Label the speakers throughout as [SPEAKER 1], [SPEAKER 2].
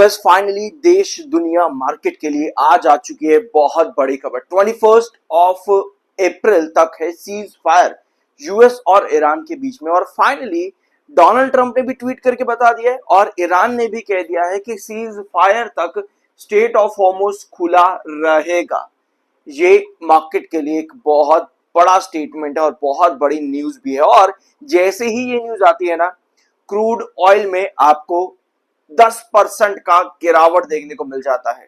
[SPEAKER 1] बस फाइनली देश दुनिया मार्केट के लिए आज आ चुकी है बहुत बड़ी खबर। 21 ऑफ अप्रैल तक है सीज फायर यूएस और ईरान के बीच में, और फाइनली डोनाल्ड ट्रंप ने भी ट्वीट करके बता दिया है और ईरान ने भी कह दिया है कि सीज फायर तक स्टेट ऑफ हॉर्मुज खुला रहेगा। ये मार्केट के लिए एक बहुत बड़ा स्टेटमेंट है और बहुत बड़ी न्यूज भी है। और जैसे ही ये न्यूज आती है ना, क्रूड ऑयल में आपको 10% का गिरावट देखने को मिल जाता है।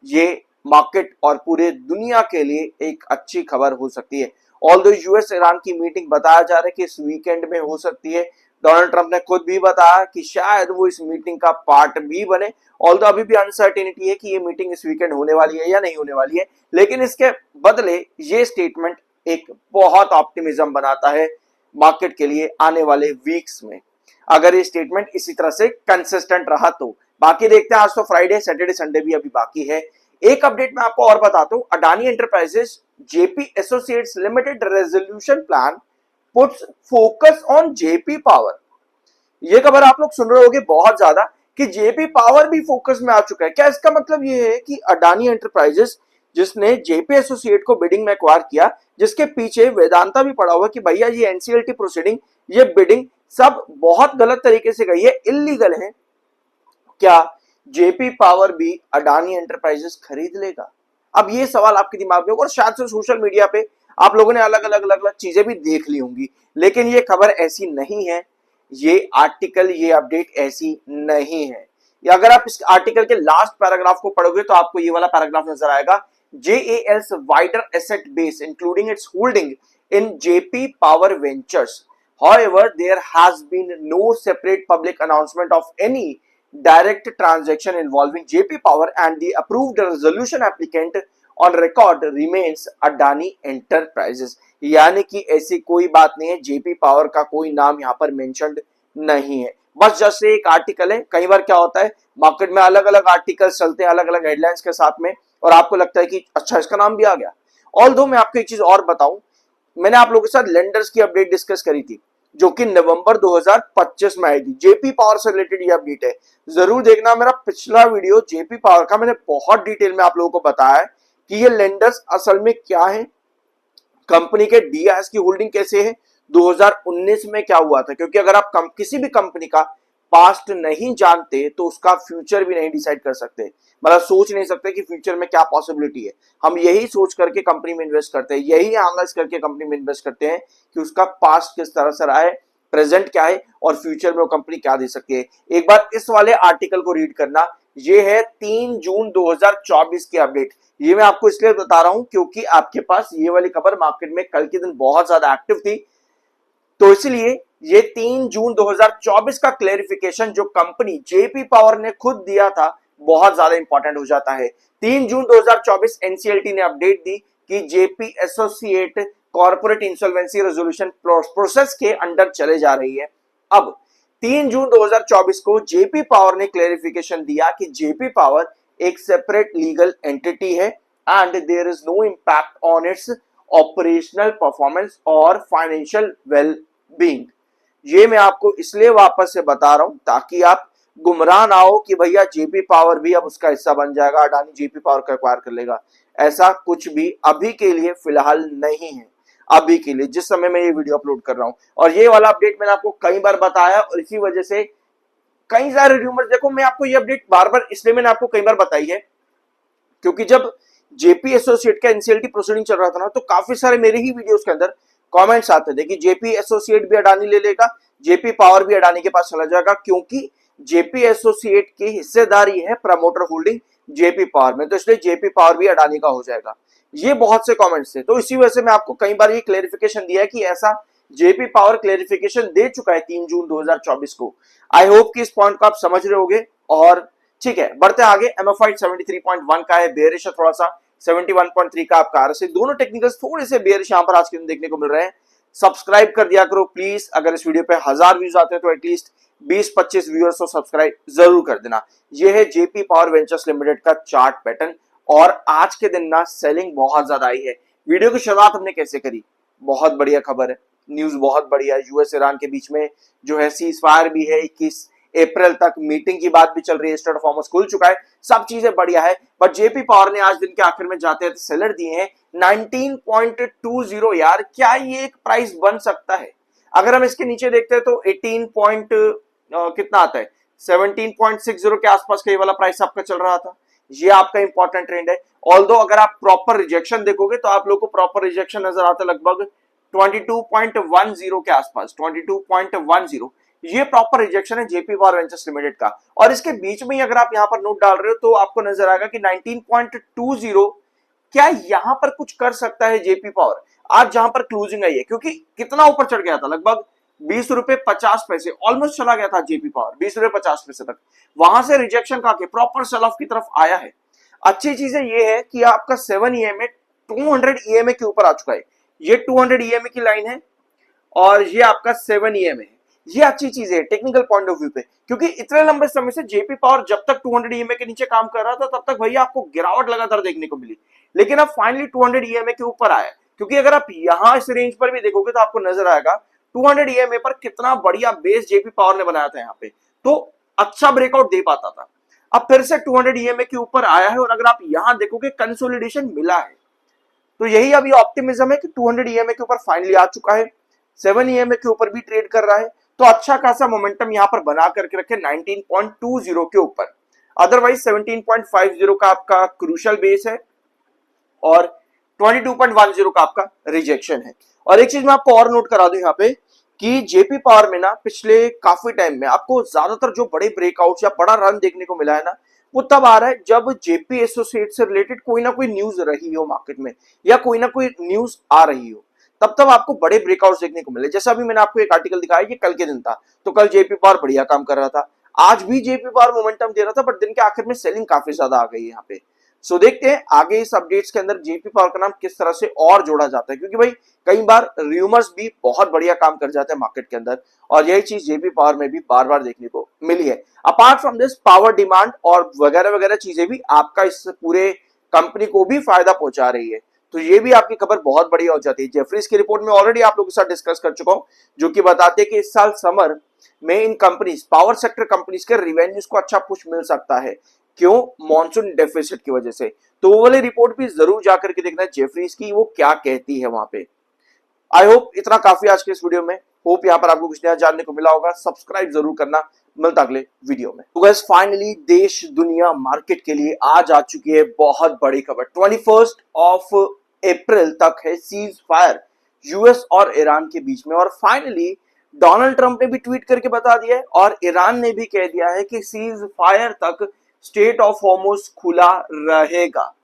[SPEAKER 1] ये मार्केट और पूरे दुनिया के लिए एक अच्छी खबर हो सकती है। ऑल्दो यूएस ईरान की मीटिंग बताया जा रहा है कि इस वीकेंड में हो सकती है। डोनाल्ड ट्रंप ने खुद भी बताया कि शायद वो इस मीटिंग का पार्ट भी बने। ऑल्दो अभी भी अनसर्टेनिटी है कि ये मीटिंग इस वीकेंड होने वाली है या नहीं होने वाली है, लेकिन इसके बदले ये स्टेटमेंट एक बहुत ऑप्टिमिज्म बनाता है मार्केट के लिए आने वाले वीक्स में, अगर ये स्टेटमेंट इसी तरह से कंसिस्टेंट रहा तो। बाकी देखते हैं, आज तो फ्राइडे, सैटरडे, संडे भी अभी बाकी है। एक अपडेट मैं आपको और बताता हूं, Adani enterprises JP associates limited resolution plan puts focus on JP power. ये खबर आप लोग सुन रहे होंगे बहुत ज्यादा कि जेपी पावर भी फोकस में आ चुका है। क्या इसका मतलब ये है कि अडानी एंटरप्राइजेस जिसने जेपी एसोसिएट को बिडिंग में एक्वायर किया, जिसके पीछे वेदांता भी पड़ा हुआ कि भैया ये एनसीएलटी प्रोसीडिंग, ये बिडिंग सब बहुत गलत तरीके से गई है, इल्लीगल है, क्या जेपी पावर भी अडानी एंटरप्राइजेस खरीद लेगा? अब ये सवाल आपके दिमाग में होगा और शायद से सोशल मीडिया पे आप लोगों ने अलग अलग चीजें भी देख ली होंगी, लेकिन ये खबर ऐसी नहीं है, ये आर्टिकल, ये अपडेट ऐसी नहीं है। अगर आप इस आर्टिकल के लास्ट पैराग्राफ को पढ़ोगे तो आपको ये वाला पैराग्राफ नजर आएगा, JAL's wider asset base including its holding in JP Power Ventures. However, there has been no separate public announcement of any direct transaction involving JP Power, and the approved resolution applicant on record remains Adani Enterprises. यानी कि ऐसी कोई बात नहीं है, JP Power का कोई नाम यहाँ पर मेंशन्ड नहीं है, बस जस्ट एक आर्टिकल है। कई बार क्या होता है, मार्केट में अलग अलग आर्टिकल्स चलते हैं अलग अलग हेडलाइंस के साथ में, और आपको लगता है कि अच्छा इसका नाम भी आ गया। ऑल्दो मैं आपको एक चीज और बताऊं, मैंने आप लोगों के साथ लेंडर्स की अपडेट डिस्कस करी थी जो कि नवंबर 2025 में आई थी। जेपी पावर से रिलेटेड ये अपडेट है, जरूर देखना मेरा पिछला वीडियो जेपी पावर का। मैंने बहुत डिटेल में आप लोगों को बताया है कि ये लेंडर्स असल में क्या है, कंपनी के डीआईएस की होल्डिंग कैसे है, 2019 में क्या हुआ था। क्योंकि अगर आप किसी भी कंपनी का पास्ट नहीं जानते तो उसका फ्यूचर भी नहीं डिसाइड कर सकते, मतलब सोच नहीं सकते कि फ्यूचर में क्या पॉसिबिलिटी है। हम यही सोच करके कंपनी में इन्वेस्ट करते हैं, यही एनालाइज करके कंपनी में इन्वेस्ट करते हैं कि उसका पास्ट किस तरह से रहा है, प्रेजेंट क्या है और फ्यूचर में वो कंपनी क्या दे सकती है। एक बार इस वाले आर्टिकल को रीड करना, ये है 3 जून 2024 की अपडेट। ये मैं आपको इसलिए बता रहा हूं क्योंकि आपके पास ये वाली खबर मार्केट में कल के दिन बहुत ज्यादा एक्टिव थी, तो इसलिए ये 3 जून 2024 का क्लेरिफिकेशन जो कंपनी जेपी पावर ने खुद दिया था बहुत ज्यादा इंपॉर्टेंट हो जाता है। 3 जून 2024 एनसीएलटी ने अपडेट दी कि JP associate corporate insolvency resolution process के अंडर चले जा रही है। अब 3 जून 2024 को जेपी पावर ने क्लेरिफिकेशन दिया कि जेपी पावर एक सेपरेट लीगल एंटिटी है and there is no impact on its operational performance और फाइनेंशियल वेल बीइंग। ये मैं आपको इसलिए वापस से बता रहा हूं ताकि आप गुमराह ना हो कि भैया जेपी पावर भी अब उसका हिस्सा बन जाएगा, अडानी जेपी पावर को एक्वायर कर लेगा। ऐसा कुछ भी अभी के लिए फिलहाल नहीं है, अभी के लिए जिस समय मैं ये वीडियो अपलोड कर रहा हूं। और ये वाला अपडेट मैंने आपको कई बार बताया और इसी वजह से कई सारे र्यूमर्स, देखो मैं आपको ये अपडेट बार बार इसलिए मैंने आपको कई बार बताई है क्योंकि जब जेपी एसोसिएट का एनसीएलटी प्रोसीडिंग चल रहा था ना, तो काफी सारे मेरे ही वीडियोस के अंदर कमेंट्स आते थे कि जेपी एसोसिएट भी अडानी ले लेगा, जेपी पावर भी अडानी के पास चला जाएगा, क्योंकि जेपी एसोसिएट की हिस्सेदारी है प्रमोटर होल्डिंग जेपी पावर में, तो इसलिए जेपी पावर भी अडानी का हो जाएगा। ये बहुत से कमेंट्स थे, तो इसी वजह से मैं आपको कई बार ये क्लेरिफिकेशन दिया है कि ऐसा जेपी पावर क्लेरिफिकेशन दे चुका है 3 जून 2024 को। आई होप कि इस पॉइंट को आप समझ रहे होगे। और ठीक है, बढ़ते आगे। एमएफआई 73.1 का है, बेयरिश है थोड़ा सा, 71.3 का आपका आरएसआई। दोनों टेक्निकल्स थोड़े से बेयरिश यहां पर आज के दिन देखने को मिल रहे हैं। सब्सक्राइब कर दिया करो प्लीज, अगर इस वीडियो पे 1000 व्यूज आते हैं तो एटलीस्ट 20-25 व्यूअर्स को सब्सक्राइब जरूर कर देना। यह है जेपी पावर वेंचर्स लिमिटेड का चार्ट पैटर्न, और आज के दिन ना सेलिंग बहुत ज्यादा आई है। वीडियो की शुरुआत हमने कैसे करी, बहुत बढ़िया खबर है, न्यूज बहुत बढ़िया है। यूएस ईरान के बीच में जो है सीज फायर भी है, 21 अप्रैल तक मीटिंग की बात भी चल रही है, स्टेट ऑफ हॉर्मस खुल चुका है, सब चीजें बढ़िया है। बट जेपी पावर ने आज दिन के आखिर में जाते हैं सेलर दिए हैं 19.20। यार क्या ये एक प्राइस बन सकता है? अगर हम इसके नीचे देखते हैं तो 18 पॉइंट कितना आता है, 17.60 के आसपास का ये वाला प्राइस आपका चल रहा था। ये आपका इंपॉर्टेंट ट्रेंड है। ऑल्दो अगर आप प्रॉपर रिजेक्शन देखोगे तो आप लोग को प्रॉपर रिजेक्शन नजर आता है लगभग 22.10 के आसपास, 22.10। ये प्रॉपर रिजेक्शन है जेपी पावर वेंचर्स लिमिटेड का। और इसके बीच में ही अगर आप यहां पर नोट डाल रहे हो तो आपको नजर आएगा कि 19.20 क्या यहां पर कुछ कर सकता है जेपी पावर? आज जहां पर क्लोजिंग आई है, क्योंकि कितना ऊपर चढ़ गया था, लगभग 20 रुपए 50 पैसे ऑलमोस्ट चला गया था जेपी पावर 20 रुपए 50 पैसे तक। वहां से रिजेक्शन का के प्रॉपर सेल ऑफ की तरफ आया है। अच्छी चीजें ये है कि आपका 7 ईएमए 200 ईएमए के ऊपर आ चुका है। ये 200 ईएमए की लाइन है और ये आपका 7 ईएमए है। ये अच्छी चीज है टेक्निकल पॉइंट ऑफ व्यू पे, क्योंकि इतने लंबे समय से जेपी पावर जब तक 200 ईएमए के नीचे काम कर रहा था तब तक भैया आपको गिरावट लगातार देखने को मिली, लेकिन अब फाइनली 200 ईएमए के ऊपर आया। क्योंकि अगर आप यहां इस रेंज पर भी देखोगे तो आपको नजर आएगा 200 ईएमए पर कितना बढ़िया बेस जेपी पावर ने बनाया था यहाँ पे, तो अच्छा ब्रेकआउट दे पाता था। अब फिर से 200 ईएमए के ऊपर आया है और अगर आप यहां देखोगे कंसोलिडेशन मिला है, तो यही अभी ऑप्टिमिज्म है कि 200 ईएमए के ऊपर फाइनली आ चुका है, 7 ईएमए के ऊपर भी ट्रेड कर रहा है, तो अच्छा खासा मोमेंटम यहां पर बना करके रखे 19.20 के ऊपर। अदरवाइज 17.50 का आपका क्रूशियल बेस है और 22.10 का आपका रिजेक्शन है। और एक चीज मैं आपको और नोट करा दूं यहाँ पे कि जेपी पावर में ना पिछले काफी टाइम में आपको ज्यादातर जो बड़े ब्रेकआउट्स या बड़ा रन देखने को मिला है ना, वो तब आ रहा है जब जेपी एसोसिएट से रिलेटेड कोई ना कोई न्यूज रही हो मार्केट में या कोई ना कोई न्यूज आ रही हो, तब आपको बड़े ब्रेकआउट्स देखने को मिले। जैसा अभी मैंने आपको एक आर्टिकल दिखाया, ये कल के दिन था, तो कल जेपी पावर बढ़िया काम कर रहा था, आज भी जेपी पावर मोमेंटम दे रहा था, बट दिन के आखिर में सेलिंग काफी ज्यादा आ गई है यहाँ पे। सो देखते हैं आगे इस अपडेट्स के अंदर जेपी पावर का नाम किस तरह से और जोड़ा जाता है, क्योंकि भाई कई बार रूमर्स भी बहुत बढ़िया काम कर जाते हैं मार्केट के अंदर, और यही चीज जेपी पावर में भी बार बार देखने को मिली है। Apart from this power demand और वगैरह वगैरह चीजें भी आपका इस पूरे कंपनी को भी फायदा पहुंचा रही है, तो ये भी आपकी खबर बहुत बढ़िया हो जाती है। जेफरीज की रिपोर्ट में ऑलरेडी आप लोगों के साथ डिस्कस कर चुका हूं, जो कि बताते हैं कि इस साल समर में इन कंपनीज, पावर सेक्टर कंपनीज के रिवेन्यूज को अच्छा पुश मिल सकता है। क्यों? मॉनसून डेफिसिट की वजह से। तो वो वाली रिपोर्ट भी जरूर जाकर के देखना है जेफरीज की, वो क्या कहती है वहां पे। आई होप इतना काफी आज के इस वीडियो में। होप यहाँ पर आपको कुछ नया जानने को मिला होगा। सब्सक्राइब जरूर करना, मिलता अगले वीडियो में। तो गाइस फाइनली देश दुनिया मार्केट के लिए आज आ चुकी है बहुत बड़ी खबर। 21 अप्रैल तक है सीज फायर यूएस और ईरान के बीच में, और फाइनली डोनाल्ड ट्रंप ने भी ट्वीट करके बता दिया है और ईरान ने भी कह दिया है कि सीज फायर तक स्टेट ऑफ हॉर्मुज खुला रहेगा।